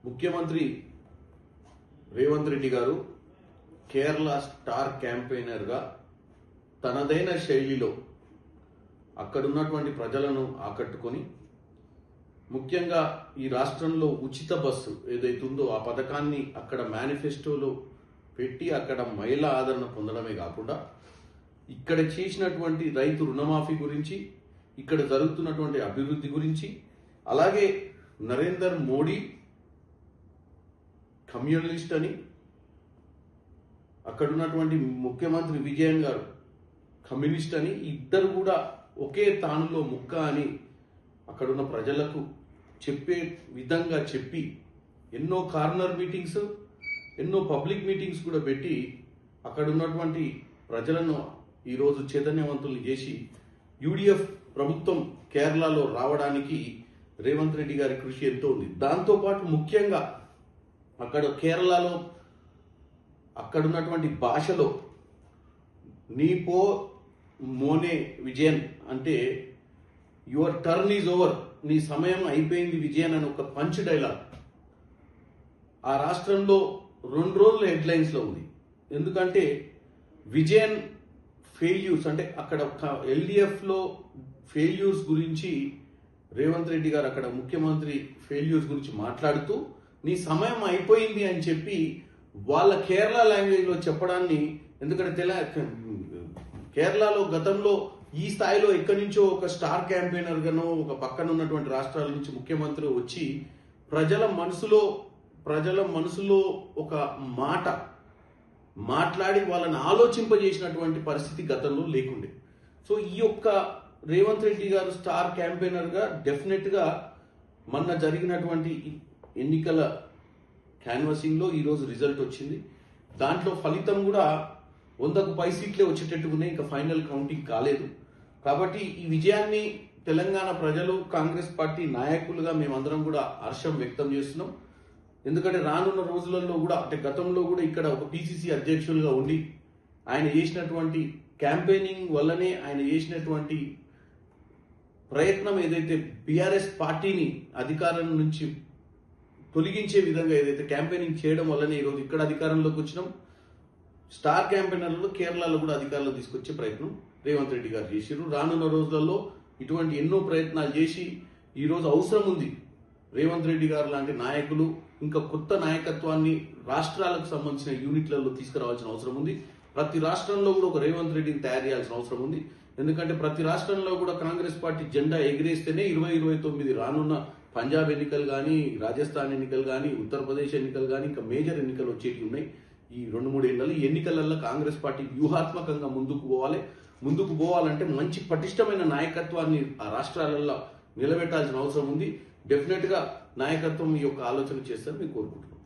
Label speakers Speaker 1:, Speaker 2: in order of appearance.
Speaker 1: ముఖ్యమంత్రి రేవంత్ రెడ్డి గారు కేరళ స్టార్ క్యాంపెయినర్గా తనదైన శైలిలో అక్కడున్నటువంటి ప్రజలను ఆకట్టుకొని ముఖ్యంగా ఈ రాష్ట్రంలో ఉచిత బస్సు ఏదైతుందో ఆ పథకాన్ని అక్కడ మేనిఫెస్టోలో పెట్టి అక్కడ మహిళా ఆదరణ పొందడమే కాకుండా ఇక్కడ చేసినటువంటి రైతు రుణమాఫీ గురించి, ఇక్కడ జరుగుతున్నటువంటి అభివృద్ధి గురించి, అలాగే నరేందర్ మోడీ కమ్యూనిస్ట్ అని, అక్కడ ఉన్నటువంటి ముఖ్యమంత్రి విజయన్ గారు కమ్యూనిస్ట్ అని, ఇద్దరు కూడా ఒకే తానులో ముక్క అని అక్కడున్న ప్రజలకు చెప్పే విధంగా చెప్పి ఎన్నో కార్నర్ మీటింగ్స్, ఎన్నో పబ్లిక్ మీటింగ్స్ కూడా పెట్టి అక్కడ ఉన్నటువంటి ప్రజలను ఈరోజు చైతన్యవంతులు చేసి యూడిఎఫ్ ప్రభుత్వం కేరళలో రావడానికి రేవంత్ రెడ్డి గారి కృషి ఎంతో ఉంది. దాంతోపాటు ముఖ్యంగా అక్కడ కేరళలో అక్కడున్నటువంటి భాషలో నీపో మోనే విజయన్ అంటే యువర్ టర్న్ ఈజ్ ఓవర్, నీ సమయం అయిపోయింది విజయన్ అని ఒక పంచ్ డైలాగ్ ఆ రాష్ట్రంలో 2 రోజుల హెడ్లైన్స్లో ఉంది. ఎందుకంటే విజయన్ ఫెయిల్యూర్స్ అంటే అక్కడ ఎల్డిఎఫ్లో ఫెయిల్యూర్స్ గురించి రేవంత్ రెడ్డి గారు అక్కడ ముఖ్యమంత్రి ఫెయిల్యూర్స్ గురించి మాట్లాడుతూ నీ సమయం అయిపోయింది అని చెప్పి వాళ్ళ కేరళ లాంగ్వేజ్లో చెప్పడాన్ని, ఎందుకంటే కేరళలో గతంలో ఈ స్థాయిలో ఎక్కడి నుంచో ఒక స్టార్ క్యాంపెయినర్గానో ఒక పక్కన ఉన్నటువంటి రాష్ట్రాల నుంచి ముఖ్యమంత్రి వచ్చి ప్రజల మనసులో ఒక మాట మాట్లాడి వాళ్ళని ఆలోచింపజేసినటువంటి పరిస్థితి గతంలో లేకుండే. సో ఈ యొక్క రేవంత్ రెడ్డి గారు స్టార్ క్యాంపెయినర్గా డెఫినెట్గా మొన్న జరిగినటువంటి ఎన్నికల క్యాన్వాసింగ్లో ఈరోజు రిజల్ట్ వచ్చింది. దాంట్లో ఫలితం కూడా 100కు పై సీట్లే వచ్చేటట్టుకున్నాయి, ఇంకా ఫైనల్ కౌంటింగ్ కాలేదు. కాబట్టి ఈ విజయాన్ని తెలంగాణ ప్రజలు, కాంగ్రెస్ పార్టీ నాయకులుగా మేమందరం కూడా హర్షం వ్యక్తం చేస్తున్నాం. ఎందుకంటే రానున్న రోజులలో కూడా అంటే గతంలో కూడా ఇక్కడ ఒక పిసిసి అధ్యక్షులుగా ఉండి ఆయన చేసినటువంటి క్యాంపెయినింగ్ వల్లనే ఆయన చేసినటువంటి ప్రయత్నం ఏదైతే బీఆర్ఎస్ పార్టీని అధికారం నుంచి తొలగించే విధంగా ఏదైతే క్యాంపెయినింగ్ చేయడం వల్లనే ఈరోజు ఇక్కడ అధికారంలోకి వచ్చినాం. స్టార్ క్యాంపెయినర్లు కేరళలో కూడా అధికారంలో తీసుకొచ్చే ప్రయత్నం రేవంత్ రెడ్డి గారు చేసిరు. రానున్న రోజులలో ఇటువంటి ఎన్నో ప్రయత్నాలు చేసి ఈరోజు అవసరం ఉంది రేవంత్ రెడ్డి గారు లాంటి నాయకులు ఇంకా కొత్త నాయకత్వాన్ని రాష్ట్రాలకు సంబంధించిన యూనిట్లలో తీసుకురావాల్సిన అవసరం ఉంది. ప్రతి రాష్ట్రంలో కూడా ఒక రేవంత్ రెడ్డిని తయారు చేయాల్సిన అవసరం ఉంది. ఎందుకంటే ప్రతి రాష్ట్రంలో కూడా కాంగ్రెస్ పార్టీ జెండా ఎగిరేస్తేనే 2029 రానున్న పంజాబ్ ఎన్నికలు కానీ, రాజస్థాన్ ఎన్నికలు కానీ, ఉత్తరప్రదేశ్ ఎన్నికలు కానీ, ఇంకా మేజర్ ఎన్నికలు వచ్చేవి ఉన్నాయి. ఈ 2-3 ఏళ్ళలో ఈ ఎన్నికలలో కాంగ్రెస్ పార్టీ వ్యూహాత్మకంగా ముందుకు పోవాలంటే మంచి పటిష్టమైన నాయకత్వాన్ని ఆ రాష్ట్రాలలో నిలబెట్టాల్సిన అవసరం ఉంది. డెఫినెట్గా నాయకత్వం ఈ యొక్క ఆలోచన చేస్తారని మేము కోరుకుంటున్నాం.